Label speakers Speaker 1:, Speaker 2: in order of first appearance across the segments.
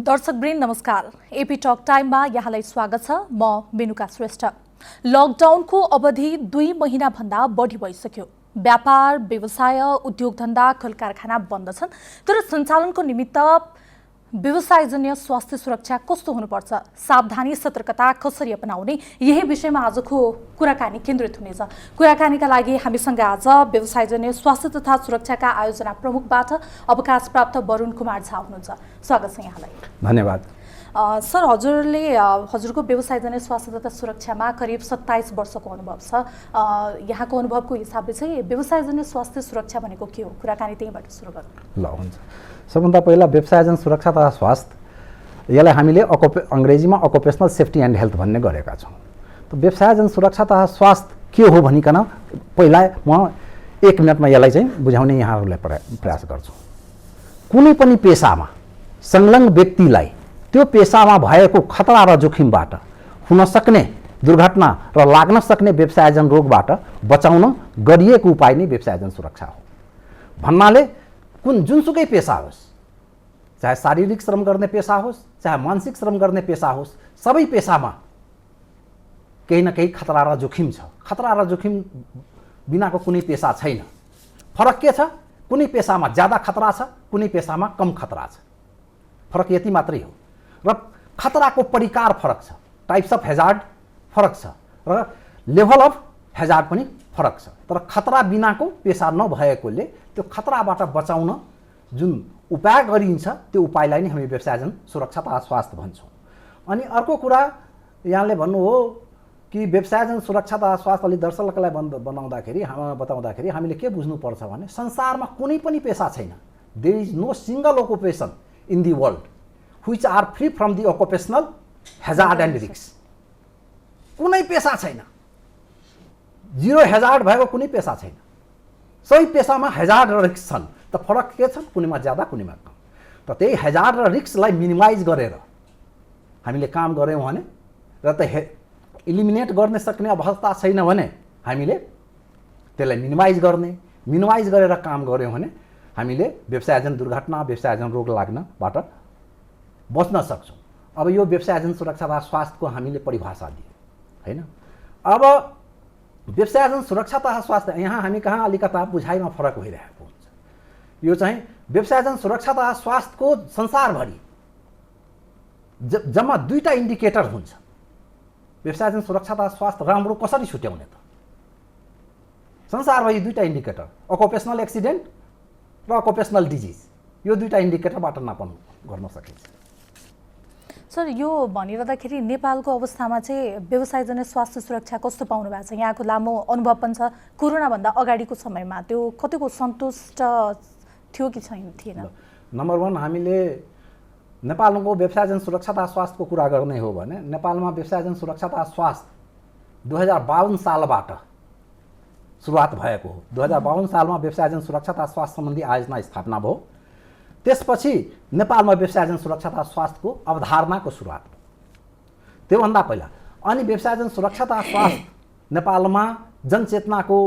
Speaker 1: दर्शकवृन्द नमस्कार। AP talk टाइममा यहाँलाई स्वागत छ। म मेनुका श्रेष्ठ। लकडाउनको अवधि 2 महिनाभन्दा बढी भइसक्यो। व्यापार, व्यवसाय, उद्योग धन्दा, कल कारखाना बन्द छन्। तर सञ्चालनको निमित्त व्यवसायजन्य स्वास्थ्य सुरक्षा कस्तो हुनुपर्छ, सावधानी सतर्कता कसरी अपनाउने, यही विषयमा आजको कुराकानी केन्द्रित हुनेछ। कुराकानीका लागि हामीसँग आज व्यवसायजन्य स्वास्थ्य तथा सुरक्षाका आयोजना प्रमुखबाट अवकाश प्राप्त वरुण कुमार झा हुनुहुन्छ। स्वागत छ यहाँलाई।
Speaker 2: धन्यवाद।
Speaker 1: सर, हजुरको व्यवसायजन्य स्वास्थ्य तथा सुरक्षामा करिब 27 वर्षको अनुभव छ। यहाँको अनुभवको हिसाबले चाहिँ व्यवसायजन्य स्वास्थ्य सुरक्षा भनेको के हो? कुराकानी त्यहीबाट सुरु गरौँ।
Speaker 2: ल, हुन्छ। सबभन्दा पहिला व्यवसायजन्य सुरक्षा तथा स्वास्थ्य, यसलाई हामीले अङ्ग्रेजीमा अकुपेसनल सेफ्टी एन्ड हेल्थ भन्ने गरेका छौँ। त व्यवसायजन्य सुरक्षा तथा स्वास्थ्य के हो भनिकन पहिला म 1 मिनटमा यसलाई चाहिँ बुझाउने यहाँहरूलाई प्रयास गर्छु। कुनै पनि पेसामा संलग्न व्यक्तिलाई त्यो पेसामा भएको खतरा र जोखिमबाट हुन सक्ने दुर्घटना र लाग्न सक्ने व्यवसायजन्य रोगबाट बचाउन गरिएको उपाय नै व्यवसायजन्य सुरक्षा हो। भन्नाले जुनसुकै पेसा होस्, चाहे शारीरिक श्रम गर्ने पेसा होस्, चाहे मानसिक श्रम गर्ने पेसा होस्, सबै पेसामा केही न केही खतरा र जोखिम छ। खतरा र जोखिम बिनाको कुनै पेसा छैन। फरक के छ? कुनै पेसामा ज्यादा खतरा छ, कुनै पेसामा कम खतरा छ। फरक यति मात्रै हो। र खतराको परिकार फरक छ, टाइप्स अफ हेजार्ड फरक छ र लेभल अफ हेजार्ड पनि फरक छ। तर खतरा बिनाको पेसा नभएकोले त्यो खतराबाट बचाउन जुन उपाय गरिन्छ त्यो उपायलाई नै हामी व्यवसायजन्य सुरक्षा तथा स्वास्थ्य भन्छौँ। अनि अर्को कुरा यहाँले भन्नु हो कि व्यवसायजन्य सुरक्षा तथा स्वास्थ्य अलि दर्शकलाई बताउँदाखेरि हामीले के बुझ्नुपर्छ भने संसारमा कुनै पनि पेसा छैन, there is no single occupation in the world which are free from the occupational hazard and risk. कुनै पेसा छैन, जिरो हेजार्ड भएको कुनै पेसा छैन। सबै पेसामा हेजार्ड र रिस्क छन्। त फरक के छ? कुनैमा ज्यादा, कुनैमा कम। त त्यही हेजार्ड र रिस्कलाई मिनिमाइज गरेर हामीले काम गऱ्यौँ भने र त इलिमिनेट गर्न सक्ने अवस्था छैन भने हामीले त्यसलाई मिनिमाइज गरेर काम गऱ्यौँ भने हामीले व्यवसायजन्य दुर्घटना, व्यवसायजन्य रोग लाग्नबाट बच्न सक्छौँ। अब यो व्यवसायजन्य सुरक्षा तथा स्वास्थ्यको हामीले परिभाषा दियौँ, हैन? अब व्यवसायजन्य सुरक्षा तथा स्वास्थ्य यहाँ हामी कहाँ अलिकता बुझाइमा फरक भइरहेको हुन्छ। यो चाहिँ व्यवसायजन्य सुरक्षा तथा स्वास्थ्यको संसारभरि जम्मा 2टा इन्डिकेटर हुन्छ। व्यवसायजन्य सुरक्षा तथा स्वास्थ्य राम्रो कसरी छुट्याउने त? संसारभरि 2टा इन्डिकेटर, अकुपेसनल एक्सिडेन्ट र अकुपेसनल डिजिज। यो 2टा इन्डिकेटरबाट नापन गर्न सकिन्छ।
Speaker 1: सर, यो भनिरहँदाखेरि नेपालको अवस्थामा चाहिँ व्यवसायजन्य स्वास्थ्य सुरक्षा कस्तो पाउनु भएको छ? यहाँको लामो अनुभव पनि छ। कोरोनाभन्दा अगाडिको समयमा त्यो कतिको सन्तुष्ट थियो कि थिएन?
Speaker 2: नम्बर 1, हामीले नेपालको व्यवसायजन्य सुरक्षा तथा स्वास्थ्यको कुरा गर्ने हो भने नेपालमा व्यवसायजन्य सुरक्षा तथा स्वास्थ्य 2052 सालबाट सुरुवात भएको हो। 2052 सालमा व्यवसायजन्य सुरक्षा तथा स्वास्थ्य सम्बन्धी आयोजना स्थापना भयो। त्यसपछि नेपालमा व्यवसायजन्य सुरक्षा तथा स्वास्थ्यको अवधारणाको सुरुवात भयो। त्योभन्दा पहिला अनि व्यवसायजन्य सुरक्षा तथा स्वास्थ्य नेपालमा जनचेतनाको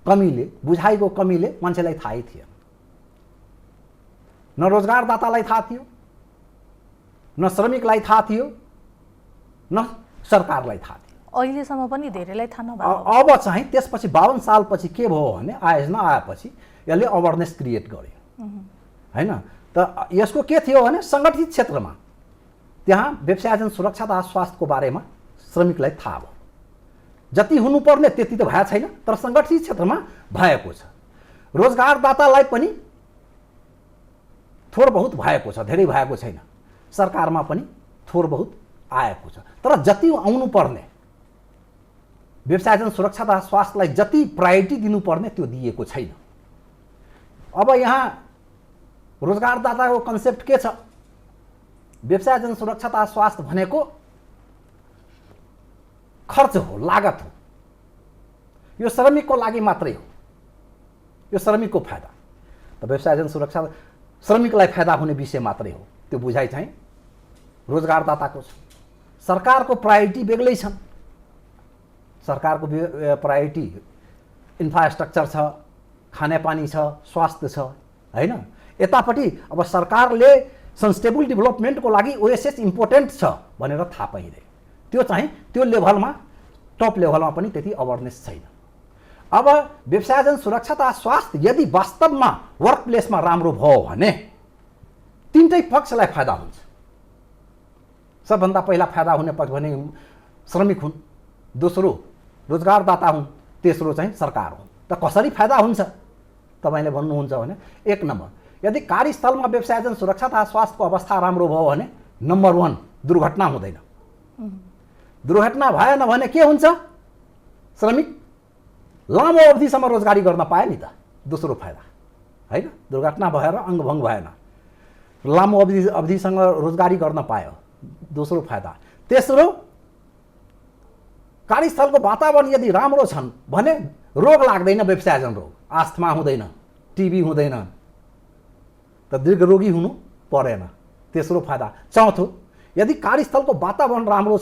Speaker 2: कमीले, बुझाइको कमीले मान्छेलाई थाहै थिएन। न रोजगारदातालाई थाहा थियो, न श्रमिकलाई थाहा थियो, न सरकारलाई थाहा थियो।
Speaker 1: अहिलेसम्म पनि धेरैलाई थाहा नभएको।
Speaker 2: अब चाहिँ त्यसपछि 52 सालपछि के भयो भने आयोजना आएपछि यसले अवेरनेस क्रिएट गर्यो, हैन? त यसको के थियो भने सङ्गठित क्षेत्रमा त्यहाँ व्यवसायजन्य सुरक्षा तथा स्वास्थ्यको बारेमा श्रमिकलाई थाहा भयो। जति हुनुपर्ने त्यति त भएको छैन, तर सङ्गठित क्षेत्रमा भएको छ। रोजगारदातालाई पनि थोर बहुत भएको छ, धेरै भएको छैन। सरकारमा पनि थोर बहुत आएको छ। तर जति आउनुपर्ने व्यवसायजन्य सुरक्षा तथा स्वास्थ्यलाई जति प्रायोरिटी दिनुपर्ने त्यो दिएको छैन। अब यहाँ रोजगारदाताको कन्सेप्ट के छ? व्यवसायजन्य सुरक्षा तथा स्वास्थ्य भनेको खर्च हो, लागत हो। यो श्रमिकको लागि मात्रै हो, यो श्रमिकको फाइदा। त व्यवसायजन्य सुरक्षा श्रमिकलाई फाइदा हुने विषय मात्रै हो। त्यो बुझाइ चाहिँ रोजगारदाताको छ। सरकारको प्रायोरिटी बेग्लै छन्। सरकारको प्रायोरिटी इन्फ्रास्ट्रक्चर छ, खानेपानी छ, स्वास्थ्य छ, हैन? यतापट्टि अब सरकारले सस्टेनेबल डेभलपमेन्टको लागि ओएसएस इम्पोर्टेन्ट छ भनेर थाहा पाइँदैन। त्यो चाहिँ त्यो लेभलमा टप लेभलमा पनि त्यति अवेरनेस छैन। अब व्यवसायजन सुरक्षा तथा स्वास्थ्य यदि वास्तवमा वर्क प्लेसमा राम्रो भयो भने तीनटै पक्षलाई फाइदा हुन्छ। सबभन्दा पहिला फाइदा हुने पक्ष भने श्रमिक हुन्, दोस्रो रोजगारदाता हुन्, तेस्रो चाहिँ सरकार हुन्। त कसरी फाइदा हुन्छ तपाईले भन्नुहुन्छ भने, एक नम्बर, यदि कार्यस्थलमा व्यवसायजन सुरक्षा तथा स्वास्थ्यको अवस्था राम्रो भयो भने नम्बर 1 दुर्घटना हुँदैन। दुर्घटना भएन भने के हुन्छ? श्रमिक लामो अवधिसम्म रोजगारी गर्न पाए नि त, दोस्रो फाइदा हैन। दुर्घटना भएर अङ्गभङ्ग भएन, लामो अवधिसँग रोजगारी गर्न पायो, दोस्रो फाइदा। तेस्रो, कार्यस्थलको वातावरण यदि राम्रो छन् भने रोग लाग्दैन, व्यवसायजन रोग, आस्थमा हुँदैन, टिबी हुँदैन, त दीर्घरोगी हुनु परेन, तेस्रो फाइदा। चौथो, यदि कार्यस्थलको वातावरण राम्रो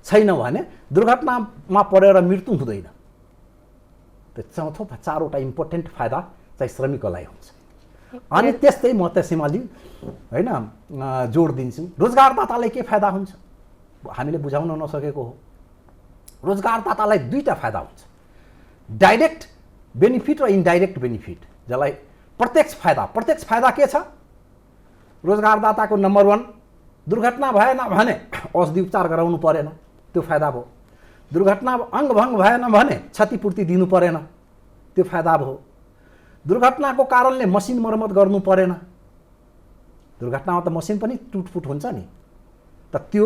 Speaker 2: छैन भने दुर्घटनामा परेर मृत्यु हुँदैन। त चौथो चारवटा इम्पोर्टेन्ट फाइदा चाहिँ श्रमिकको लागि हुन्छ। अनि त्यस्तै म त्यसैमाली हैन जोड दिन्छु, रोजगारदातालाई के फाइदा हुन्छ हामीले बुझाउन नसकेको हो। रोजगारदातालाई दुईटा फाइदा हुन्छ, डाइरेक्ट बेनिफिट र इन्डाइरेक्ट बेनिफिट, जसलाई प्रत्यक्ष फाइदा के छ? रोजगारदाताको नम्बर 1, दुर्घटना भएन भने औषधि उपचार गराउनु परेन, त्यो फाइदा भयो। दुर्घटना अङ्गभङ्ग भएन भने क्षतिपूर्ति दिनु परेन, त्यो फाइदा भयो। दुर्घटनाको कारणले मसिन मर्मत गर्नु परेन, दुर्घटनामा त मसिन पनि टुटफुट हुन्छ नि, त त्यो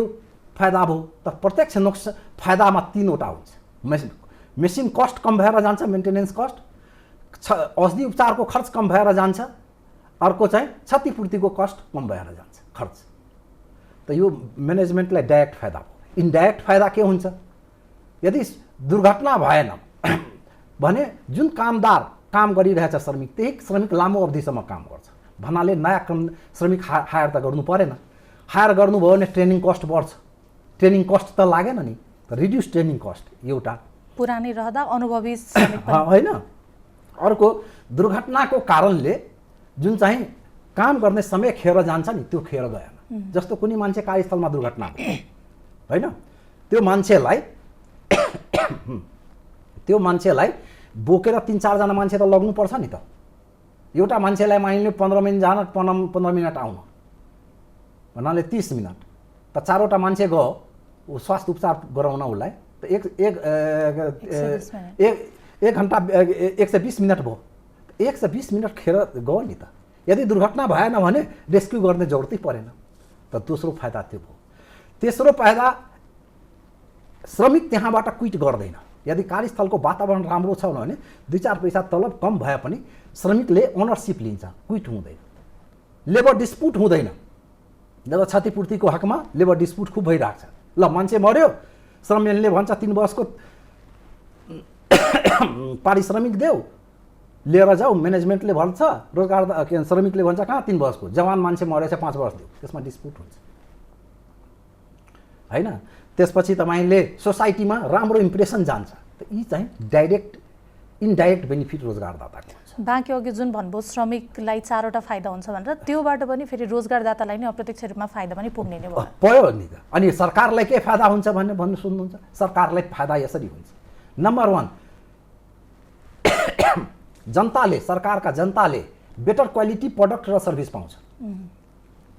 Speaker 2: फाइदा भयो। त प्रत्यक्ष नोक्सान फाइदामा तीनवटा हुन्छ। मेसिन कस्ट कम भएर जान्छ, मेन्टेनेन्स कस्ट, औषधि उपचारको खर्च कम भएर जान्छ, अर्को चाहिँ क्षतिपूर्तिको कस्ट कम भएर जान्छ खर्च। त यो म्यानेजमेन्टलाई डाइरेक्ट फाइदा भयो। इन्डाइरेक्ट फाइदा के हुन्छ? यदि दुर्घटना भएन भने जुन कामदार काम गरिरहेछ श्रमिक, त्यही श्रमिक लामो अवधिसम्म काम गर्छ भन्नाले नयाँ श्रमिक हायर त गर्नु परेन। हायर गर्नुभयो भने ट्रेनिङ कस्ट बढ्छ, ट्रेनिङ कस्ट त लागेन नि, रिड्युस ट्रेनिङ कस्ट एउटा
Speaker 1: पुरानै रहँदा अनुभवी श्रमिक
Speaker 2: होइन। अर्को, दुर्घटनाको कारणले जुन चाहिँ काम गर्ने समय खेर जान्छ नि, त्यो खेर गएन। जस्तो कुनै मान्छे कार्यस्थलमा दुर्घटना भयो होइन, त्यो मान्छेलाई बोकेर 3-4 जना मान्छे त लग्नुपर्छ नि त। एउटा मान्छेलाई मानिले 15 मिनट जान, 15 मिनट आउन भन्नाले 30 मिनट, त 4वटा मान्छे गयो ऊ स्वास्थ्य उपचार गराउन, उसलाई त एक घन्टा 120 मिनट भयो, 120 मिनट खेर गयो नि त। यदि दुर्घटना भएन भने रेस्क्यु गर्ने जरुरतै परेन, त दोस्रो फाइदा त्यो भयो। तेस्रो फाइदा, श्रमिक त्यहाँबाट क्विट गर्दैन। यदि कार्यस्थलको वातावरण राम्रो छ भने 2-4 पैसा तलब कम भए पनि श्रमिकले ओनरसिप लिन्छ, क्विट हुँदैन, लेबर डिस्प्युट हुँदैन। जब क्षतिपूर्तिको हकमा लेबर डिस्प्युट खुब भइरहेको छ, ल मान्छे मर्यो, श्रमिकले भन्छ 3 वर्षको पारिश्रमिक देऊ, लिएर जाऊ, म्यानेजमेन्टले भन्छ, रोजगार श्रमिकले भन्छ कहाँ 3 वर्षको, जवान मान्छे मरेछ 5 वर्ष देऊ, त्यसमा डिस्प्युट हुन्छ हैन। त्यसपछि तपाईले सोसाइटीमा राम्रो इम्प्रेसन जान्छ। त यी चाहिँ डाइरेक्ट इन्डाइरेक्ट बेनिफिट रोजगारदाताको हुन्छ।
Speaker 1: बाँकी अघि जुन भन्नुभयो श्रमिकलाई 4वटा फाइदा हुन्छ भनेर, त्योबाट पनि फेरि रोजगारदातालाई नै अप्रत्यक्ष रूपमा फाइदा पनि पुग्ने नै भयो।
Speaker 2: पयो नि त। अनि सरकारलाई के फाइदा हुन्छ भन्ने भन्नु सुन्नुहुन्छ? सरकारलाई फाइदा यसरी हुन्छ। नम्बर 1, जनताले, सरकारका जनताले बेटर क्वालिटी प्रोडक्ट र सर्भिस पाउँछ,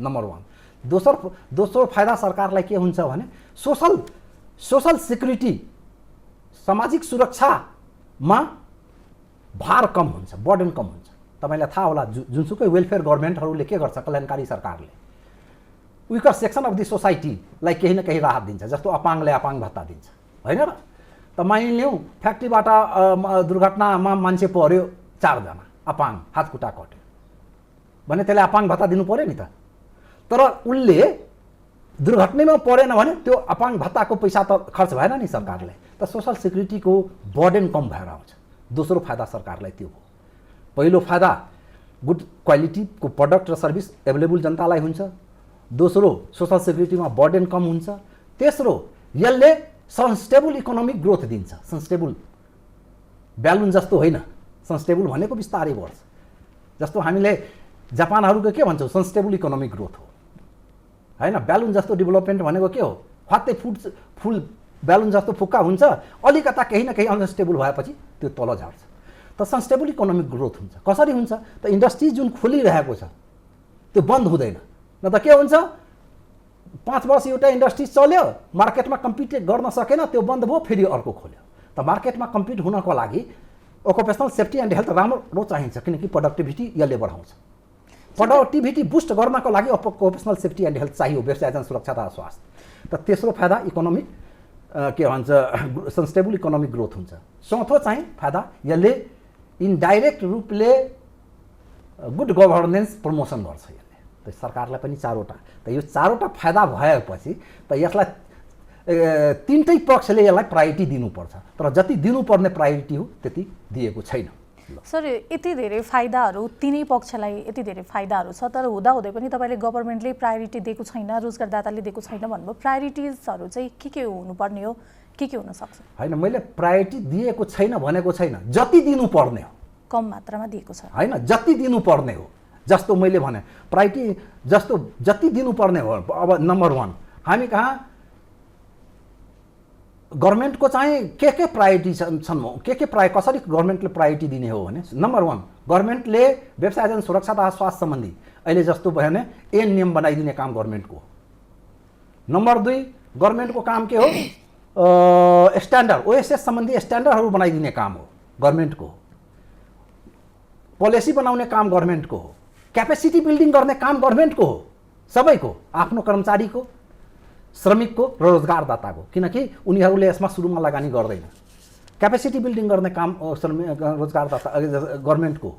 Speaker 2: नम्बर 1। दोस्रो फाइदा सरकारलाई के हुन्छ भने सोशल सिक्युरिटी, सामाजिक सुरक्षामा भार कम हुन्छ, बर्डन कम हुन्छ। तपाईलाई थाहा होला जुनसुकै वेलफेयर गभर्नमेन्टहरूले के गर्छ, कल्याणकारी सरकारले विकर सेक्सन अफ द सोसाइटीलाई केही न केही राहत दिन्छ। जस्तो अपाङ्गले अपाङ्ग भत्ता दिन्छ होइन र। त मानिलिउँ फ्याक्ट्रीबाट दुर्घटनामा मान्छे पर्यो 4 जना, अपाङ्ग, हात खुट्टा कट्यो भने त्यसले अपाङ्ग भत्ता दिनु पर्यो नि त। तर उनले दुर्घटनामा परेन भने त्यो अपाङ्ग भत्ताको पैसा त खर्च भएन नि सरकारले। त सोशल सिक्युरिटीको बर्डन कम भएर आउँछ। दोस्रो फाइदा सरकारलाई त्यो हो। पहिलो फाइदा गुड क्वालिटीको प्रोडक्ट र सर्भिस एभाइलेबल जनतालाई हुन्छ। दोस्रो सोशल सिक्युरिटीमा बर्डन कम हुन्छ। तेस्रो यसले सस्टेनेबल इकोनोमिक ग्रोथ दिन्छ। सस्टेनेबल ब्यालुन जस्तो होइन, सस्टेनेबल भनेको बिस्तारै बढ्छ। जस्तो हामीले जापानहरूको के भन्छौँ, सस्टेनेबल इकोनोमिक ग्रोथ हो। होइन। ब्यालुन जस्तो डेभलपमेन्ट भनेको के हो? फात्तै फुल ब्यालुन जस्तो फुक्का हुन्छ, अलिकता केही न केही अनस्टेबल भएपछि त्यो तल झार्छ। त सन्स्टेबल इकोनोमिक ग्रोथ हुन्छ। कसरी हुन्छ? त इन्डस्ट्री जुन खोलिरहेको छ त्यो बन्द हुँदैन। न त के हुन्छ, 5 वर्ष एउटा इन्डस्ट्री चल्यो, मार्केटमा कम्पिट गर्न सकेन, त्यो बन्द भयो, फेरि अर्को खोल्यो। त मार्केटमा कम्पिट हुनको लागि ओकुपेसनल सेफ्टी एन्ड हेल्थ राम्रो चाहिन्छ, किनकि प्रोडक्टिभिटी यसले बढाउँछ। प्रोडक्टिभिटी बुस्ट गर्नको लागि ओकुपेसनल सेफ्टी एन्ड हेल्थ चाहियो, व्यवसायजन सुरक्षा तथा स्वास्थ्य। त तेस्रो फाइदा इकोनोमिक के भन्छ सन्स्टेबल इकोनोमिक ग्रोथ हुन्छ। चौथो चाहिँ फाइदा यसले इन्डाइरेक्ट रूपले गुड गभर्नेन्स प्रमोसन गर्छ। यसले त सरकारलाई पनि 4वटा, त यो 4वटा फाइदा भएपछि त यसलाई 3टै पक्षले यसलाई प्रायोरिटी दिनुपर्छ। तर जति दिनुपर्ने प्रायोरिटी हो त्यति दिएको छैन।
Speaker 1: सर, यति धेरै फाइदाहरू तिनै पक्षलाई यति धेरै फाइदाहरू छ, तर हुँदाहुँदै पनि तपाईँले गभर्मेन्टले प्रायोरिटी दिएको छैन, रोजगारदाताले दिएको छैन भन्नुभयो। प्रायोरिटिजहरू चाहिँ के हुनुपर्ने हो, के हुनसक्छ? होइन,
Speaker 2: मैले प्रायोरिटी दिएको छैन भनेको छैन, जति दिनुपर्ने हो
Speaker 1: कम मात्रामा दिएको छ।
Speaker 2: होइन, जति दिनुपर्ने हो, जस्तो मैले भने प्रायोरिटी जस्तो जति दिनुपर्ने हो। अब नम्बर 1 हामी कहाँ गभर्मेन्टको चाहिँ के प्रायोरिटी छन्, कसरी गभर्मेन्टले प्रायोरिटी दिने हो भने, नम्बर 1 गभर्मेन्टले व्यवसायजन सुरक्षा तथा स्वास्थ्य सम्बन्धी अहिले जस्तो भयो भने ऐन नियम बनाइदिने काम गभर्मेन्टको हो। नम्बर 2 गभर्मेन्टको काम के हो? स्ट्यान्डर्ड ओएसएस सम्बन्धी स्ट्यान्डर्डहरू बनाइदिने काम हो, गभर्मेन्टको हो। पोलिसी बनाउने काम गभर्मेन्टको हो। क्यापेसिटी बिल्डिङ गर्ने काम गभर्मेन्टको हो, सबैको, आफ्नो कर्मचारीको, श्रमिकको र रोजगारदाताको, किनकि उनीहरूले यसमा सुरुमा लगानी गर्दैन। क्यापेसिटी बिल्डिङ गर्ने काम रोजगारदाता गभर्मेन्टको हो।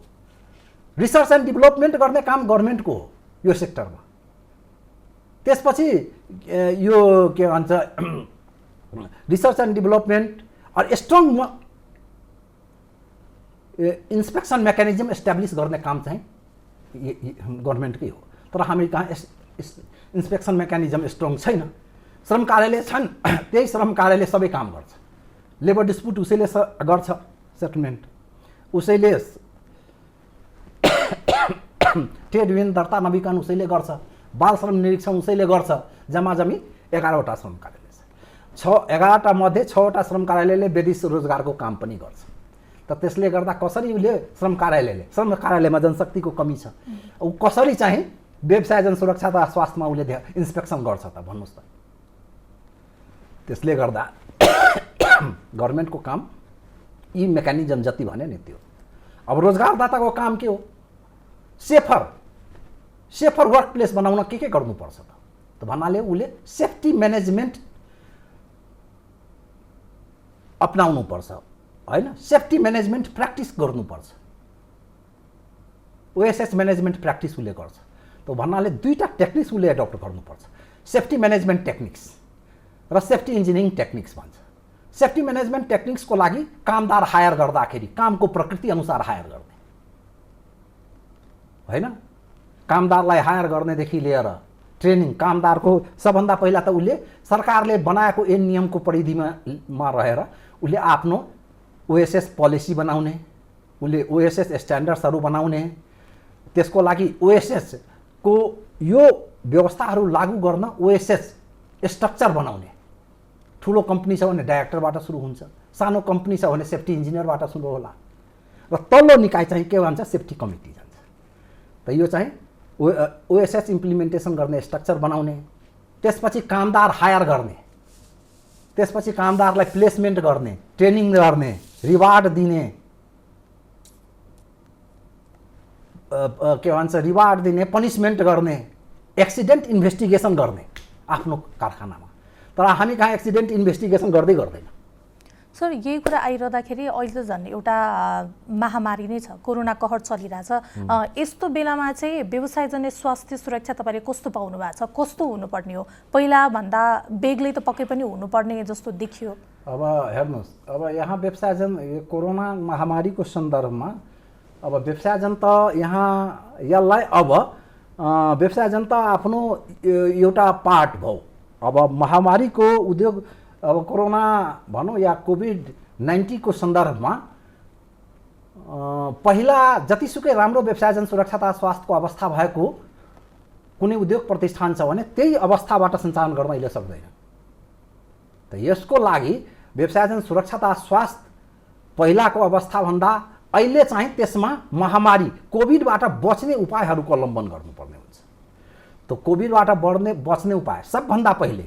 Speaker 2: रिसर्च एन्ड डेभलपमेन्ट गर्ने काम गभर्मेन्टको हो यो सेक्टरमा। त्यसपछि यो के भन्छ रिसर्च एन्ड डेभलपमेन्ट र स्ट्रङ इन्स्पेक्सन मेकानिजम एस्टाब्लिस गर्ने काम चाहिँ गभर्मेन्टकै हो। तर हामी कहाँ इन्स्पेक्सन मेकानिजम स्ट्रङ छैन। श्रम कार्यालय छन्, त्यही श्रम कार्यालय सबै काम गर्छ। लेबर डिस्प्युट उसैले गर्छ, सेटलमेन्ट उसैले, ट्रेड युनियन दर्ता नवीकरण उसैले गर्छ, बाल श्रम निरीक्षण उसैले गर्छ। जम्माजम्मी 11वटा श्रम कार्यालय छ। 11वटा मध्ये 6वटा श्रम कार्यालयले विदेशी रोजगारको काम पनि गर्छ। त त्यसले गर्दा कसरी उसले श्रम कार्यालयमा जनशक्तिको कमी छ, ऊ कसरी चाहिँ व्यवसायजन सुरक्षा तथा स्वास्थ्यमा उसले इन्स्पेक्सन गर्छ त भन्नुहोस् त। त्यसले गर्दा गभर्मेन्टको काम यी मेकानिजम जति भने नि त्यो। अब रोजगारदाताको काम के हो? सेफर वर्क प्लेस बनाउन के गर्नुपर्छ त भन्नाले उसले सेफ्टी म्यानेजमेन्ट अपनाउनुपर्छ, होइन? सेफ्टी म्यानेजमेन्ट प्र्याक्टिस गर्नुपर्छ। ओएसएस म्यानेजमेन्ट प्र्याक्टिस उसले गर्छ। त भन्नाले 2टा टेक्निक्स उसले एडप्ट गर्नुपर्छ, सेफ्टी म्यानेजमेन्ट टेक्निक्स र सेफ्टी इन्जिनियरिङ टेक्निक्स भन्छ। सेफ्टी म्यानेजमेन्ट टेक्निक्सको लागि कामदार हायर गर्दाखेरि कामको प्रकृति अनुसार हायर गर्ने, होइन? कामदारलाई हायर गर्नेदेखि लिएर ट्रेनिङ, कामदारको सबभन्दा पहिला त उसले सरकारले बनाएको ऐन नियमको परिधिमा रहेर उसले आफ्नो ओएसएस पोलिसी बनाउने, उसले ओएसएस स्ट्यान्डर्ड्सहरू बनाउने, त्यसको लागि ओएसएस को यो व्यवस्थाहरू लागू गर्न ओएसएस स्ट्रक्चर बनाउने। ठुलो कम्पनी छ भने डाइरेक्टरबाट सुरु हुन्छ, सानो कम्पनी छ भने सेफ्टी इन्जिनियरबाट सुरु होला, र तल्लो निकाय चाहिँ के भन्छ? सेफ्टी कमिटी जान्छ। त यो चाहिँ ओएसएस इम्प्लिमेन्टेसन गर्ने स्ट्रक्चर बनाउने, त्यसपछि कामदार हायर गर्ने, त्यसपछि कामदारलाई प्लेसमेन्ट गर्ने, ट्रेनिङ गर्ने, रिवार्ड दिने, के भन्छ रिवार्ड दिने, पनिसमेन्ट गर्ने, एक्सिडेन्ट इन्भेस्टिगेसन गर्ने आफ्नो कारखानामा। तर हामी कहाँ एक्सिडेन्ट इन्भेस्टिगेसन गर्दैन।
Speaker 1: सर, यही कुरा आइरहँदाखेरि अहिले त झन् एउटा महामारी नै छ, कोरोना कहर चलिरहेछ। यस्तो बेलामा चाहिँ व्यवसायजन्य स्वास्थ्य सुरक्षा तपाईँले कस्तो पाउनु भएको छ? कस्तो हुनुपर्ने हो? पहिलाभन्दा बेग्लै त पक्कै पनि हुनुपर्ने जस्तो देखियो।
Speaker 2: अब हेर्नुहोस्, अब यहाँ व्यवसायजन कोरोना महामारीको सन्दर्भमा अब व्यवसायजन त यहाँ यसलाई अब व्यवसायजन त आफ्नो एउटा पार्ट भयो। अब महामारीको उद्योग, अब कोरोना भनौँ या कोभिड-19 को सन्दर्भमा पहिला जतिसुकै राम्रो व्यवसायजन सुरक्षा तथा स्वास्थ्यको अवस्था भएको कुनै उद्योग प्रतिष्ठान छ भने त्यही अवस्थाबाट सञ्चालन गर्न अहिले सक्दैन। त यसको लागि व्यवसायजन सुरक्षा तथा स्वास्थ्य पहिलाको अवस्थाभन्दा अहिले चाहिँ त्यसमा महामारी कोभिडबाट बच्ने उपायहरूको अवलम्बन गर्नुपर्ने हुन्छ। त कोभिडबाट बच्ने उपाय सबभन्दा पहिले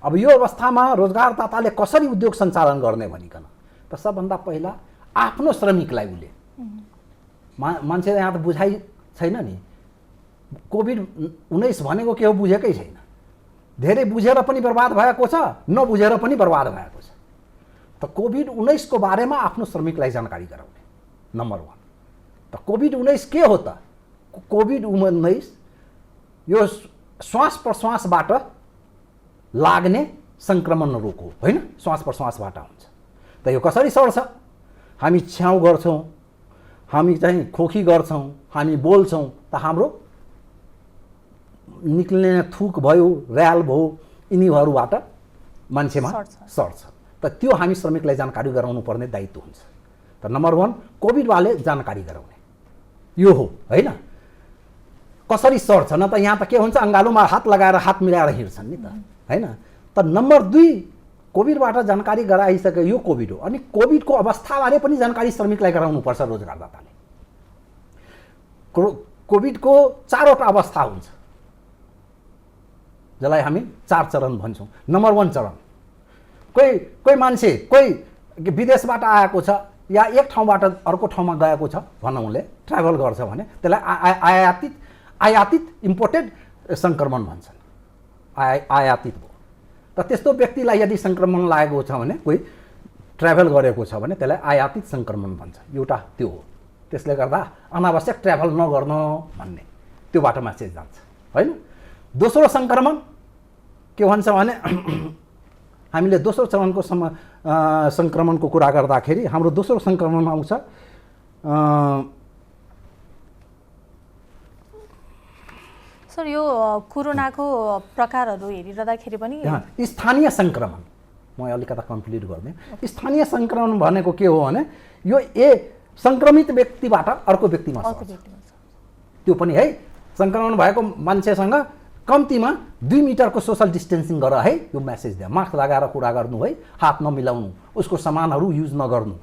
Speaker 2: अब यो अवस्थामा रोजगारदाताले कसरी उद्योग सञ्चालन गर्ने भनिकन त सबभन्दा पहिला आफ्नो श्रमिकलाई उसले मान्छे यहाँ त बुझाइ छैन नि, कोभिड-19 भनेको के हो बुझेकै छैन। धेरै बुझेर पनि बर्बाद भएको छ, नबुझेर पनि बर्बाद भएको छ। त कोभिड-19 को बारेमा आफ्नो श्रमिकलाई जानकारी गराउने नम्बर 1। त कोभिड-19 के हो त? कोभिड-19 यो श्वास प्रश्वासबाट लाग्ने संक्रमण रोग हो, होइन? श्वास प्रश्वासबाट हुन्छ। त यो कसरी सर्छ? हामी छ्याउ गर्छौँ, हामी चाहिँ खोकी गर्छौँ, हामी बोल्छौँ, त हाम्रो निक्लिने थुक भयो, र्याल भयो, यिनीहरूबाट मान्छेमा सर्छ। त त्यो हामी श्रमिकलाई जानकारी गराउनु पर्ने दायित्व हुन्छ। त नम्बर 1 कोभिडवाले जानकारी गराउने यो हो, होइन? कसरी सर्छ न त यहाँ त के हुन्छ, अङ्गालोमा हात लगाएर हात मिलाएर हिँड्छन् नि त, होइन? त नम्बर 2 कोभिडबाट जानकारी गराइसके यो कोभिड हो। अनि कोभिडको अवस्थाबारे पनि जानकारी श्रमिकलाई गराउनुपर्छ रोजगारदाताले। कोभिडको 4वटा अवस्था हुन्छ जसलाई हामी 4 चरण भन्छौँ। नम्बर 1 चरण, कोही मान्छे कोही विदेशबाट आएको छ या एक ठाउँबाट अर्को ठाउँमा गएको छ भनौँ, उसले ट्राभल गर्छ भने त्यसलाई आयातित इम्पोर्टेड सङ्क्रमण भन्छन्। आयातित भयो। त त्यस्तो व्यक्तिलाई यदि सङ्क्रमण लागेको छ भने, कोही ट्राभल गरेको छ भने त्यसलाई आयातित सङ्क्रमण भन्छ। एउटा त्यो हो। त्यसले गर्दा अनावश्यक ट्राभल नगर्न भन्ने त्योबाट मेसेज जान्छ, होइन? दोस्रो सङ्क्रमण के भन्छ भने हामीले दोस्रो चरणको सङ्क्रमणको कुरा गर्दाखेरि हाम्रो दोस्रो सङ्क्रमणमा आउँछ
Speaker 1: सर यो कोरोनाको प्रकारहरू हेरिरहँदाखेरि पनि
Speaker 2: स्थानीय सङ्क्रमण, म अलिकता कम्प्लिट गर्ने। स्थानीय सङ्क्रमण भनेको के हो भने यो सङ्क्रमित व्यक्तिबाट अर्को व्यक्तिमा सर्छ। त्यो पनि है सङ्क्रमण भएको मान्छेसँग कम्तीमा 2 मिटरको सोशल डिस्टेन्सिङ गर है, यो मेसेज दियो। मास्क लगाएर कुरा गर्नु है, हात नमिलाउनु, उसको सामानहरू युज नगर्नु।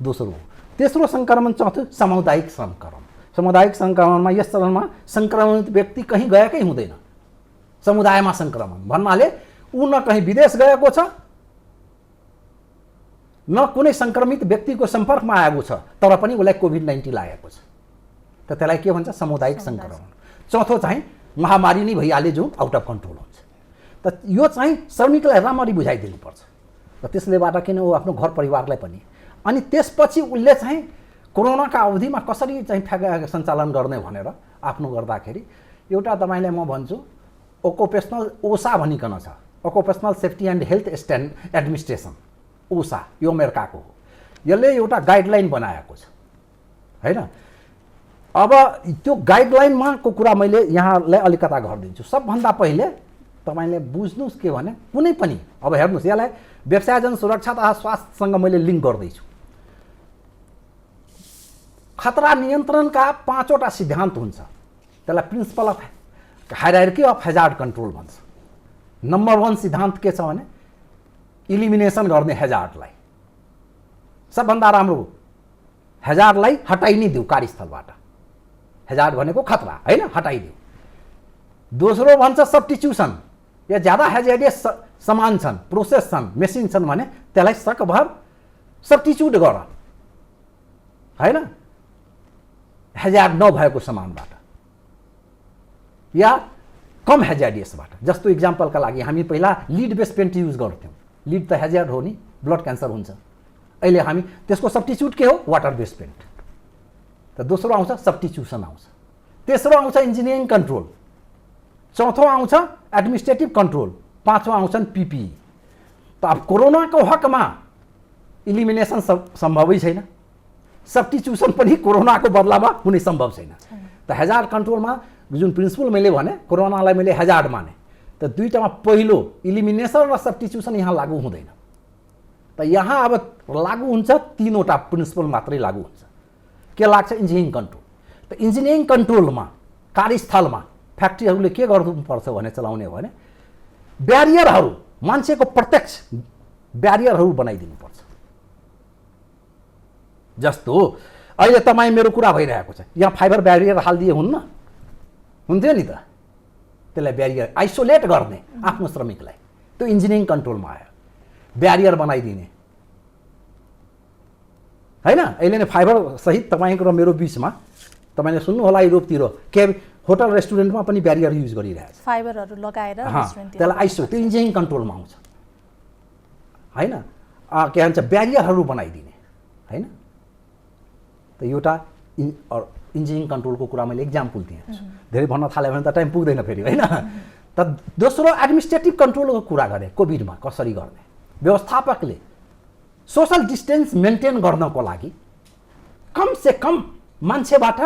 Speaker 2: दोस्रो। तेस्रो सङ्क्रमण, चौथो सामुदायिक सङ्क्रमण। सामुदायिक सङ्क्रमणमा यस चरणमा सङ्क्रमित व्यक्ति कहीँ गएकै हुँदैन, समुदायमा सङ्क्रमण भन्नाले ऊ न कहीँ विदेश गएको छ, न कुनै सङ्क्रमित व्यक्तिको सम्पर्कमा आएको छ, तर पनि उसलाई कोभिड-19 लागेको छ। त त्यसलाई के भन्छ? सामुदायिक सङ्क्रमण। चौथो चाहिँ महामारी नै भइहाल्यो जो आउट अफ कन्ट्रोल हुन्छ। त यो चाहिँ श्रमिकलाई राम्ररी बुझाइदिनुपर्छ। र त्यसलेबाट किन ऊ आफ्नो घर परिवारलाई पनि। अनि त्यसपछि उसले चाहिँ कोरोनाका अवधिमा कसरी चाहिँ सञ्चालन गर्ने भनेर आफ्नो गर्दाखेरि एउटा तपाईँलाई म भन्छु ओकुपेसनल ओसा भनिकन छ, ओकुपेसनल सेफ्टी एन्ड हेल्थ एडमिनिस्ट्रेसन, ओसा, यो अमेरिकाको हो। यसले एउटा गाइडलाइन बनाएको छ, होइन? अब त्यो गाइडलाइनमा को कुरा मैले यहाँलाई अलिकता गरिदिन्छु। सबभन्दा पहिले तपाईँले बुझ्नुहोस् के भने कुनै पनि, अब हेर्नुहोस्, यसलाई व्यवसायजन सुरक्षा तथा स्वास्थ्यसँग मैले लिङ्क गर्दैछु। खतरा नियन्त्रणका 5वटा सिद्धान्त हुन्छ, त्यसलाई principal of hierarchy of hazard control भन्छ। नम्बर 1 सिद्धान्त के छ भने इलिमिनेसन गर्ने हेजार्डलाई। सबभन्दा राम्रो हेजार्डलाई हटाइ नै दिऊ कार्यस्थलबाट। हेजार्ड भनेको खतरा, होइन? हटाइदियो। दोस्रो भन्छ सब्स्टिट्युसन, या ज्यादा हेजार्डियस सामान छन्, प्रोसेस छन्, मेसिन छन् भने त्यसलाई सकभर सब्स्टिट्युट गर, होइन? हेजार्ड नभएको सामानबाट या कम हेजार्डियसबाट। जस्तो इक्जाम्पलका लागि हामी पहिला लिड बेस पेन्ट युज गर्थ्यौँ। लिड त हेजार्ड हो नि, ब्लड क्यान्सर हुन्छ। अहिले हामी त्यसको सब्स्टिट्युट के हो? Water base paint. त दोस्रो आउँछ सब्स्टिट्युसन आउँछ। तेस्रो आउँछ इन्जिनियरिङ कन्ट्रोल। चौथो आउँछ एडमिनिस्ट्रेटिभ कन्ट्रोल। पाँचौँ आउँछन् पिपिई। त अब कोरोनाको हकमा इलिमिनेसन सम्भवै छैन, सब्स्टिट्युसन पनि कोरोनाको बदलामा हुने सम्भव छैन। त हेजार्ड कन्ट्रोलमा जुन प्रिन्सिपल मैले भने, कोरोनालाई मैले हेजार्ड माने, त दुईटामा पहिलो इलिमिनेसन र सब्स्टिट्युसन यहाँ लागू हुँदैन। त यहाँ अब लागू हुन्छ 3वटा प्रिन्सिपल मात्रै लागू हुन्छ। के लाग्छ? Engineering control. त इन्जिनियरिङ कन्ट्रोलमा कार्यस्थलमा फ्याक्ट्रीहरूले के गर्नुपर्छ भने चलाउने हो भने ब्यारियरहरू मान्छेको प्रत्यक्ष ब्यारियरहरू बनाइदिनुपर्छ। जस्तो अहिले तपाईँ मेरो कुरा भइरहेको छ, यहाँ फाइबर ब्यारियर हालिदिए हुन्थ्यो नि त। त्यसलाई ब्यारियर आइसोलेट गर्ने आफ्नो श्रमिकलाई, त्यो इन्जिनियरिङ कन्ट्रोलमा आयो। ब्यारियर बनाइदिने होइन। अहिले नै फाइबर सहित तपाईँको र मेरो बिचमा तपाईँले सुन्नु होला युरोपतिर के होटल रेस्टुरेन्टमा पनि ब्यारियर युज गरिरहेछ,
Speaker 1: फाइबरहरू लगाएर रेस्टुरेन्टतिर।
Speaker 2: त्यसलाई आइसो त्यो इन्जिनियरिङ कन्ट्रोलमा आउँछ होइन। के भन्छ ब्यारियरहरू बनाइदिने होइन। त एउटा इन्जिनियरिङ कन्ट्रोलको कुरा मैले इक्जाम्पल दिएँ। धेरै भन्न थाल्यो भने त टाइम पुग्दैन फेरि होइन। त दोस्रो एडमिनिस्ट्रेटिभ कन्ट्रोलको कुरा गरेँ। कोभिडमा कसरी गर्ने, व्यवस्थापकले सोसल डिस्टेन्स मेन्टेन गर्नको लागि कमसे कम मान्छेबाट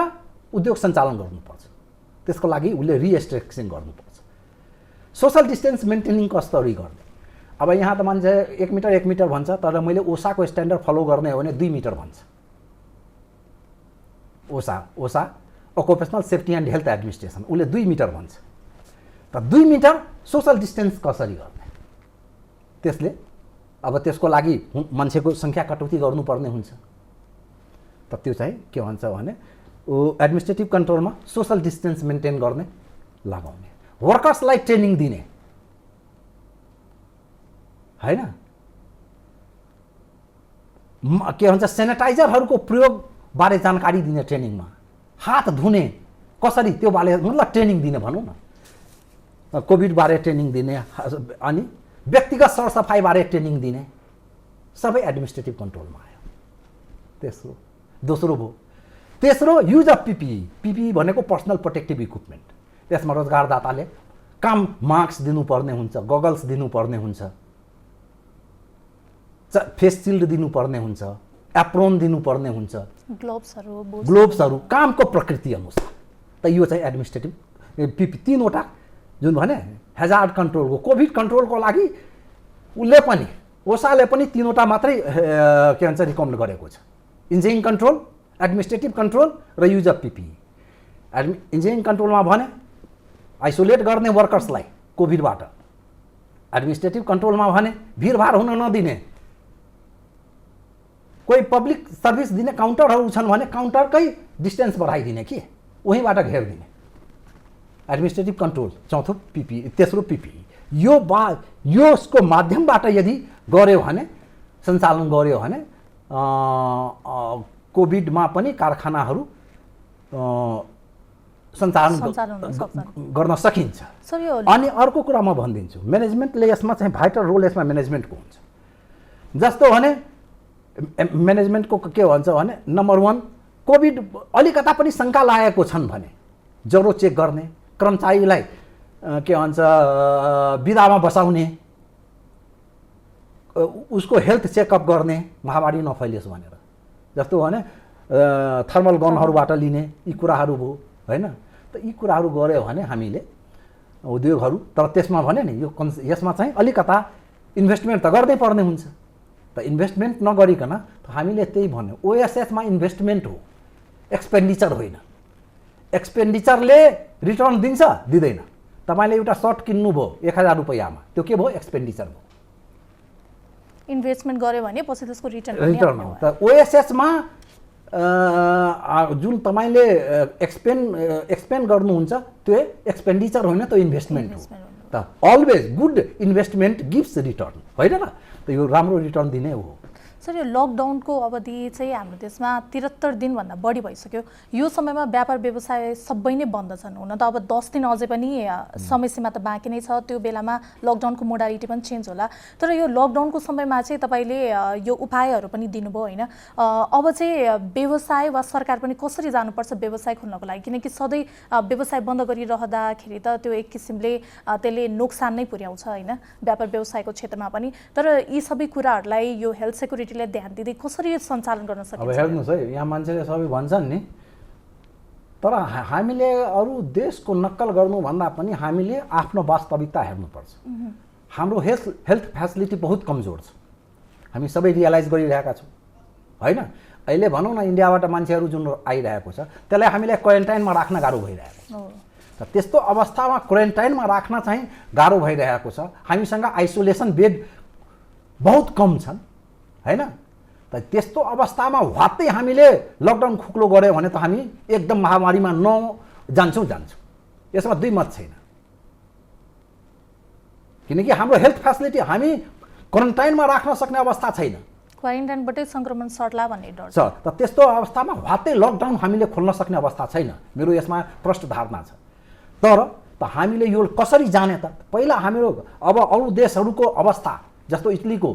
Speaker 2: उद्योग सञ्चालन गर्नुपर्छ। त्यसको लागि उसले रिएस्ट्रिक्सन गर्नुपर्छ। सोसल डिस्टेन्स मेन्टेनिङ कसरी गर्ने? अब यहाँ त मान्छे 1 मिटर भन्छ, तर मैले ओसाको स्ट्यान्डर्ड फलो गर्ने हो भने 2 मिटर भन्छ। ओसा ओकुपेसनल सेफ्टी एन्ड हेल्थ एडमिनिस्ट्रेसन, उसले 2 मिटर भन्छ। त 2 मिटर सोसल डिस्टेन्स कसरी गर्ने? त्यसले अब त्यसको लागि मान्छेको सङ्ख्या कटौती गर्नुपर्ने हुन्छ। त त्यो चाहिँ के भन्छ भने एडमिनिस्ट्रेटिभ कन्ट्रोलमा सोसल डिस्टेन्स मेन्टेन गर्ने लगाउने, वर्कर्सलाई ट्रेनिङ दिने होइन। के भन्छ सेनिटाइजरहरूको प्रयोग बारे जानकारी दिने ट्रेनिङमा, हात धुने कसरी त्यो बारे मतलब ट्रेनिङ दिने भनौँ न। कोभिड बारे ट्रेनिङ दिने अनि व्यक्तिगत सरसफाइ बारे ट्रेनिङ दिने सबै एडमिनिस्ट्रेटिभ कन्ट्रोलमा आयो। दोस्रो भयो। तेस्रो युज अफ पिपिई भनेको पर्सनल प्रोटेक्टिभ इक्विपमेन्ट। त्यसमा रोजगारदाताले काम मास्क दिनुपर्ने हुन्छ, गगल्स दिनुपर्ने हुन्छ, फेस सिल्ड दिनुपर्ने हुन्छ, एप्रोन दिनुपर्ने हुन्छ, ग्लोभ्सहरू कामको प्रकृति अनुसार। त यो चाहिँ एडमिनिस्ट्रेटिभ पिपी 3वटा जुन भने हेजार्ड कन्ट्रोलको कोभिड कन्ट्रोलको लागि उसले पनि ओसाले पनि 3वटा मात्रै के भन्छ रिकमेन्ड गरेको छ। इन्जिनियरिङ कन्ट्रोल, एडमिनिस्ट्रेटिभ कन्ट्रोल र युज अफ पिपिई। इन्जिनियरिङ कन्ट्रोलमा भने आइसोलेट गर्ने वर्कर्सलाई कोभिडबाट, एडमिनिस्ट्रेटिभ कन्ट्रोलमा भने भिडभाड हुन नदिने, कोही पब्लिक सर्भिस दिने काउन्टरहरू छन् भने काउन्टरकै डिस्टेन्स बढाइदिने कि उहीँबाट घेरिदिने। एडमिनिस्ट्रेटिभ कन्ट्रोल चौथो पिपिई, तेस्रो पिपिई। यसको माध्यमबाट यदि गऱ्यो भने, सञ्चालन गऱ्यो भने कोभिडमा पनि कारखानाहरू सञ्चालन गर्न सकिन्छ। अनि अर्को कुरा म भनिदिन्छु, म्यानेजमेन्टले यसमा चाहिँ भाइटल रोल यसमा म्यानेजमेन्टको हुन्छ। जस्तो भने म्यानेजमेन्टको के भन्छ भने नम्बर 1 कोभिड अलिकता पनि शङ्का लागेको छन् भने ज्वरो चेक गर्ने, कर्मचारीलाई के भन्छ बिदामा बसाउने, उसको हेल्थ चेकअप गर्ने महामारी नफैलियोस् भनेर। जस्तो भने थर्मल गनहरूबाट लिने यी कुराहरू भयो होइन। त यी कुराहरू गऱ्यो भने हामीले उद्योगहरू, तर त्यसमा भने नि यसमा चाहिँ अलिकता इन्भेस्टमेन्ट त गर्नै पर्ने हुन्छ। त इन्भेस्टमेन्ट नगरिकन हामीले त्यही भन्यो, ओएसएसमा इन्भेस्टमेन्ट हो, एक्सपेन्डिचर होइन। एक्सपेन्डिचरले रिटर्न दिन्छ दिँदैन। तपाईँले एउटा सर्ट किन्नुभयो 1000 रुपैयाँमा, त्यो के भयो? एक्सपेन्डिचर भयो।
Speaker 1: इन्भेस्टमेन्ट गर्यो भने पछि त्यसको रिटर्न
Speaker 2: हो। त ओएसएसमा जुन तपाईँले एक्सपेन्ड गर्नुहुन्छ त्यो एक्सपेन्डिचर होइन, त्यो इन्भेस्टमेन्ट हो। त always good investment gives return होइन र। त यो राम्रो रिटर्न दिने हो।
Speaker 1: सर, यो लकडाउनको अवधि चाहिँ हाम्रो देशमा 73 दिनभन्दा बढी भइसक्यो। यो समयमा व्यापार व्यवसाय सबै नै बन्द छन्। हुन त अब 10 दिन अझै पनि समयसीमा त बाँकी नै छ, त्यो बेलामा लकडाउनको मोडालिटी पनि चेन्ज होला। तर यो लकडाउनको समयमा चाहिँ तपाईँले यो उपायहरू पनि दिनुभयो होइन। अब चाहिँ व्यवसाय वा सरकार पनि कसरी जानुपर्छ व्यवसाय खोल्नको लागि? किनकि सधैँ व्यवसाय बन्द गरिरहँदाखेरि त त्यो एक किसिमले त्यसले नोक्सान नै पुर्याउँछ होइन व्यापार व्यवसायको क्षेत्रमा पनि। तर यी सबै कुराहरूलाई यो हेल्थ सेक्युरिटी ध्यान दिँदै कसरी सञ्चालन गर्न सकिन्छ?
Speaker 2: अब हेर्नुहोस् है, यहाँ मान्छेले सबै भन्छन् नि, तर हामीले अरू देशको नक्कल गर्नुभन्दा पनि हामीले आफ्नो वास्तविकता हेर्नुपर्छ। हाम्रो हेल्थ फेसिलिटी बहुत कमजोर छ, हामी सबै रियलाइज गरिरहेका छौँ होइन। अहिले भनौँ न इन्डियाबाट मान्छेहरू जुन आइरहेको छ त्यसलाई हामीलाई क्वारेन्टाइनमा राख्न गाह्रो भइरहेको छ। त्यस्तो अवस्थामा क्वारेन्टाइनमा राख्न चाहिँ गाह्रो भइरहेको छ। हामीसँग आइसोलेसन बेड बहुत कम छन् हैन। त त्यस्तो अवस्थामा वात्तै हामीले लकडाउन खुक्लो गर्यो भने त हामी एकदम महामारीमा जान्छौँ। यसमा दुई मत छैन, किनकि हाम्रो हेल्थ फेसिलिटी हामी क्वारेन्टाइनमा राख्न सक्ने अवस्था छैन।
Speaker 1: क्वारेन्टाइनबाटै संक्रमण सर्ला भन्ने डर
Speaker 2: छ। त त्यस्तो अवस्थामा वात्तै लकडाउन हामीले खोल्न सक्ने अवस्था छैन, मेरो यसमा प्रष्ट धारणा छ। तर त हामीले यो कसरी जाने त? पहिला हाम्रो अब अरू देशहरूको अवस्था जस्तो इटलीको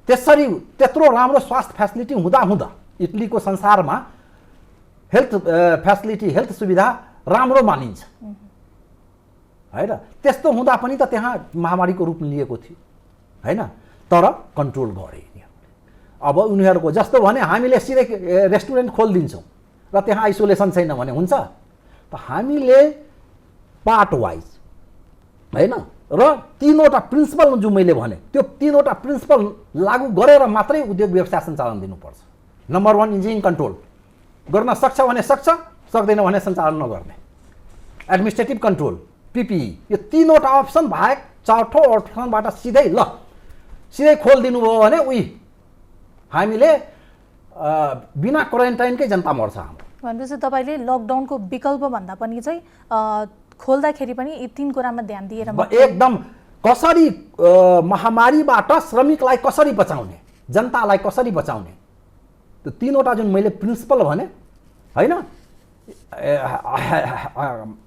Speaker 2: त्यसरी त्यत्रो राम्रो स्वास्थ्य फेसिलिटी हुँदा इटलीको संसारमा हेल्थ फेसिलिटी हेल्थ सुविधा राम्रो मानिन्छ हैन। त्यस्तो हुँदा पनि त त्यहाँ महामारीको रूप लिएको थियो हैन, तर कन्ट्रोल गरे। अब उनीहरूको जस्तो भने हामीले सिधै रेस्टुरेन्ट खोलिदिन्छौँ र त्यहाँ आइसोलेसन छैन भने हुन्छ त? हामीले पार्ट वाइज हैन र तीनवटा प्रिन्सिपल जो मैले भने त्यो तीनवटा प्रिन्सिपल लागू गरेर मात्रै उद्योग व्यवसाय सञ्चालन दिनुपर्छ। नम्बर 1 इन्जिनियरिङ कन्ट्रोल गर्न सक्छ भने सक्छ, सक्दैन भने सञ्चालन नगर्ने। एडमिनिस्ट्रेटिभ कन्ट्रोल PPE, यो तीनवटा अप्सन बाहेक चौथो अप्सनबाट सिधै खोलिदिनु भयो भने हामीले बिना क्वारेन्टाइनकै जनता मर्छ हाम्रो।
Speaker 1: भनेपछि तपाईँले लकडाउनको विकल्प भन्दा पनि चाहिँ खोल्दाखेरि पनि यी 3 कुरामा ध्यान दिएर
Speaker 2: एकदम कसरी महामारीबाट श्रमिकलाई कसरी बचाउने, जनतालाई कसरी बचाउने, त्यो तीनवटा जुन मैले प्रिन्सिपल भने हैन।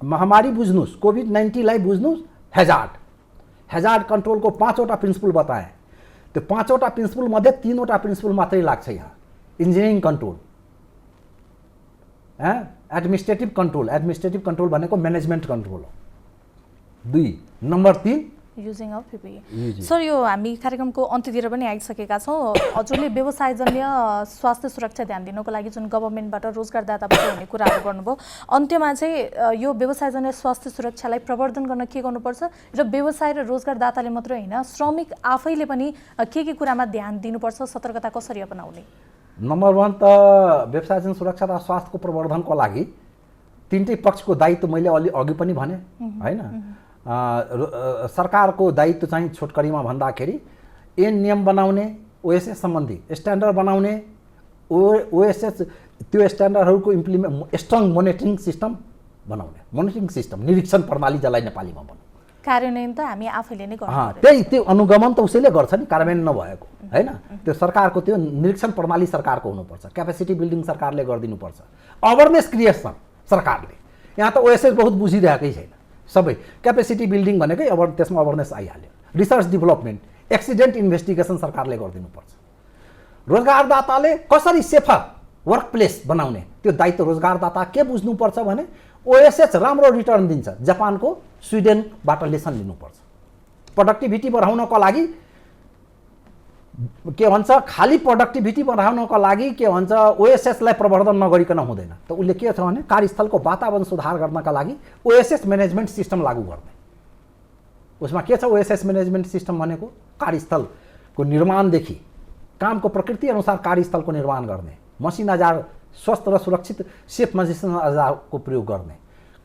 Speaker 2: महामारी बुझ्नुस्, कोभिड-19 लाई बुझ्नुस्, हेजार्ड कन्ट्रोलको 5वटा प्रिन्सिपल बताए। त्यो 5वटा प्रिन्सिपल मध्ये 3वटा प्रिन्सिपल मात्रै लाग्छ यहाँ। इन्जिनियरिङ कन्ट्रोल, एडमिनिस्ट्रेटिभ कन्ट्रोल भनेको म्यानेजमेन्ट कन्ट्रोल हो। 2 number 3
Speaker 1: using of PPE। Sir, यो हामी कार्यक्रमको अन्त्यतिर पनि आइसकेका छौँ। हजुरले व्यवसायजन्य स्वास्थ्य सुरक्षा ध्यान दिनको लागि जुन गभर्मेन्टबाट रोजगारदाताबाट हुने कुराहरू गर्नुभयो, अन्त्यमा चाहिँ यो व्यवसायजन्य स्वास्थ्य सुरक्षालाई प्रवर्धन गर्न के गर्नुपर्छ र व्यवसाय र रोजगारदाताले मात्रै होइन श्रमिक आफैले पनि के कुरामा ध्यान दिनुपर्छ, सतर्कता कसरी अपनाउने?
Speaker 2: नम्बर 1 त व्यवसायजन्य सुरक्षा र स्वास्थ्यको प्रवर्धनको लागि तीनटै पक्षको दायित्व मैले अघि पनि भने हैन। सरकारको दायित्व चाहिँ छोटकरीमा भन्दाखेरि ऐन नियम बनाउने, OSS सम्बन्धी स्ट्यान्डर्ड बनाउने, OSS त्यो स्ट्यान्डर्डहरूको स्ट्रङ मोनिटरिङ सिस्टम बनाउने, निरीक्षण प्रणाली जसलाई नेपालीमा भनौँ।
Speaker 1: कार्यान्वयन त हामी आफैले नै गर्नु पर्यो।
Speaker 2: त्यो अनुगमन त उसैले गर्छ नि, कार्यान्वयन नभएको हैन। त्यो सरकारको त्यो निरीक्षण प्रणाली सरकारको हुनुपर्छ, क्यापेसिटी बिल्डिङ सरकारले गरिदिनुपर्छ, अवेरनेस क्रिएसन सरकारले। यहाँ त OSS बहुत बुझिरहेकै छैन सबै। क्यापेसिटी बिल्डिङ भनेकै अब त्यसमा अवेरनेस आइहाल्यो। रिसर्च डेभलपमेन्ट, एक्सिडेन्ट इन्भेस्टिगेसन सरकारले गरिदिनुपर्छ। रोजगारदाताले कसरी सेफर वर्क प्लेस बनाउने, त्यो दायित्व रोजगारदाता के बुझ्नुपर्छ भने OSS राम्रो रिटर्न दिन्छ, जापानको स्विडेनबाट लेसन लिनुपर्छ। प्रोडक्टिभिटी बढाउनको लागि के भन्छ, खाली प्रोडक्टिभिटी बढाउनको लागि के भन्छ OSS लाई प्रवर्धन नगरिकन हुँदैन। त उसले के छ भने कार्यस्थलको वातावरण सुधार गर्नका लागि OSS म्यानेजमेन्ट सिस्टम लागू गर्ने। उसमा के छ, OSS म्यानेजमेन्ट सिस्टम भनेको कार्यस्थलको निर्माणदेखि कामको प्रकृति अनुसार कार्यस्थलको निर्माण गर्ने, मसिन औजार स्वस्थ र सुरक्षित सेफ मसिन औजारको प्रयोग गर्ने,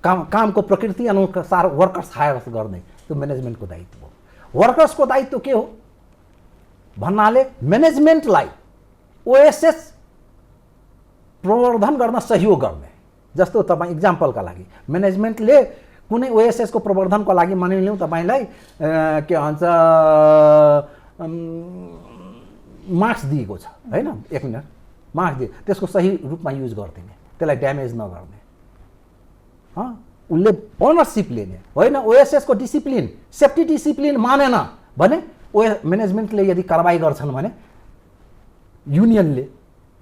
Speaker 2: कामको प्रकृति अनुसार वर्कर्स हायर गर्ने, त्यो म्यानेजमेन्टको दायित्व हो। वर्कर्सको दायित्व के हो भन्नाले म्यानेजमेन्टलाई OSS प्रवर्धन गर्न सहयोग गर्ने। जस्तो तपाईँ इक्जाम्पलका लागि म्यानेजमेन्टले कुनै OSS को प्रवर्धनको लागि मानिलिउँ तपाईँलाई के भन्छ मार्क्स दिएको छ हैन, 1 मिनट मार्क्स दिए, त्यसको सही रूपमा युज गरिदिने, त्यसलाई ड्यामेज नगर्ने, उसले ओनरसिप लिने होइन। OSS को डिसिप्लिन, सेफ्टी डिसिप्लिन मानेन भने म्यानेजमेन्टले यदि कारबाही गर्छन् भने युनियनले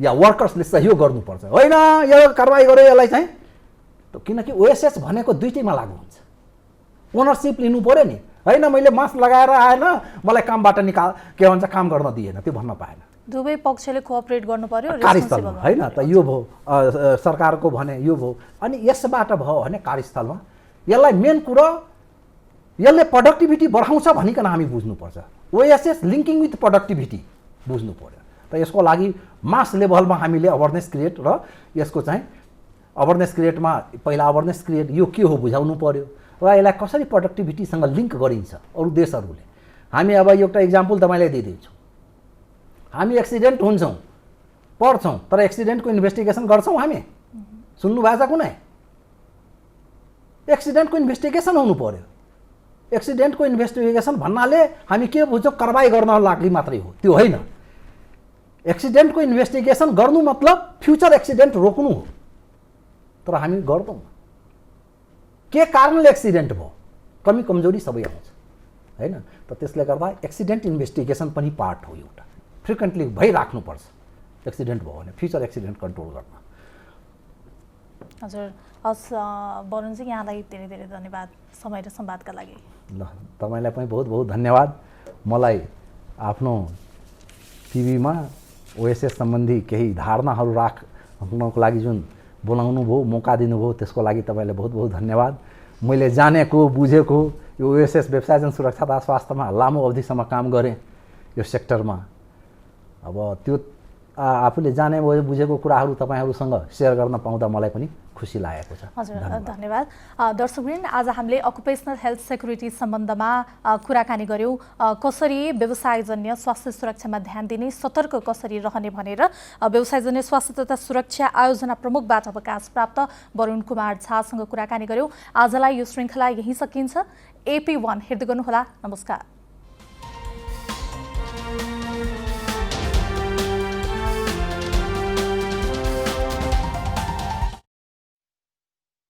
Speaker 2: या वर्कर्सले सहयोग गर्नुपर्छ। होइन यो कारबाही गरे यसलाई चाहिँ, किनकि OSS भनेको दुईटैमा लागू हुन्छ। ओनरसिप लिनु पर्यो नि, होइन मैले मास्क लगाएर आएन मलाई कामबाट के भन्छ काम गर्न दिएन, त्यो भन्न पाएन।
Speaker 1: दुवै पक्षले कोअपरेट गर्नु पर्यो
Speaker 2: कार्यस्थलमा हैन त। यो भयो सरकारको भने यो भयो। अनि यसबाट भयो भने कार्यस्थलमा यसलाई मेन कुरा यसले प्रोडक्टिभिटी बढाउँछ भनिकन हामी बुझ्नुपर्छ। OSS लिङ्किङ विथ प्रोडक्टिभिटी बुझ्नु पर्यो। त यसको लागि मास लेभलमा हामीले अवेरनेस क्रिएट र यसको चाहिँ अवेरनेस क्रिएटमा पहिला अवेरनेस क्रिएट यो के हो बुझाउनु पर्यो र यसलाई कसरी प्रोडक्टिभिटीसँग लिङ्क गरिन्छ अरू देशहरूले। हामी अब एउटा इक्जाम्पल तपाईँलाई दिइदिन्छु। हामी एक्सिडेन्ट हुन्छौँ, पढ्छौँ, तर एक्सिडेन्टको इन्भेस्टिगेसन गर्छौँ हामी? सुन्नु भएको छ कुनै? एक्सिडेन्टको इन्भेस्टिगेसन हुनु पर्यो। एक्सिडेन्टको इन्भेस्टिगेसन भन्नाले हामी के बुझ्छौँ, कारबाही गर्न लागि मात्रै हो, त्यो होइन। एक्सिडेन्टको इन्भेस्टिगेसन गर्नु मतलब फ्युचर एक्सिडेन्ट रोक्नु हो, तर हामी गर्दैनौँ। के कारणले एक्सिडेन्ट भयो, कमी कमजोरी सबै आउँछ हैन। त त्यसले गर्दा एक्सिडेन्ट इन्भेस्टिगेसन पनि पार्ट हो, एउटा फ्रिक्वेन्टली भइराख्नुपर्छ एक्सिडेन्ट भयो भने फ्युचर एक्सिडेन्ट कन्ट्रोल गर्न।
Speaker 1: हजुर, हस् वरुणजी, यहाँलाई धेरै धेरै धन्यवाद समय र संवादका लागि।
Speaker 2: ल, तपाईँलाई पनि बहुत बहुत धन्यवाद। मलाई आफ्नो टिभीमा ओएसएस सम्बन्धी केही धारणाहरू राख्नको लागि जुन बोलाउनु भयो, मौका दिनुभयो, त्यसको लागि तपाईँलाई बहुत बहुत धन्यवाद। मैले जानेको बुझेको यो ओएसएस व्यवसाय सुरक्षा तथा स्वास्थ्यमा लामो अवधिसम्म काम गरेँ यो सेक्टरमा। अब त्यो आफूले जाने बुझेको कुराहरू तपाईँहरूसँग सेयर गर्न पाउँदा मलाई पनि खुसी लागेको छ।
Speaker 1: हजुर, धन्यवाद। दर्शकवृन्द, आज हामीले अकुपेसनल हेल्थ सेक्युरिटी सम्बन्धमा कुराकानी गऱ्यौँ। कसरी व्यवसायजन्य स्वास्थ्य सुरक्षामा ध्यान दिने, सतर्क कसरी रहने भनेर व्यवसायजन्य स्वास्थ्य तथा सुरक्षा आयोजना प्रमुखबाट अवकाश प्राप्त वरुण कुमार झासँग कुराकानी गऱ्यौँ। आजलाई यो श्रृङ्खला यहीँ सकिन्छ। AP1 हेर्दै गर्नुहोला। नमस्कार।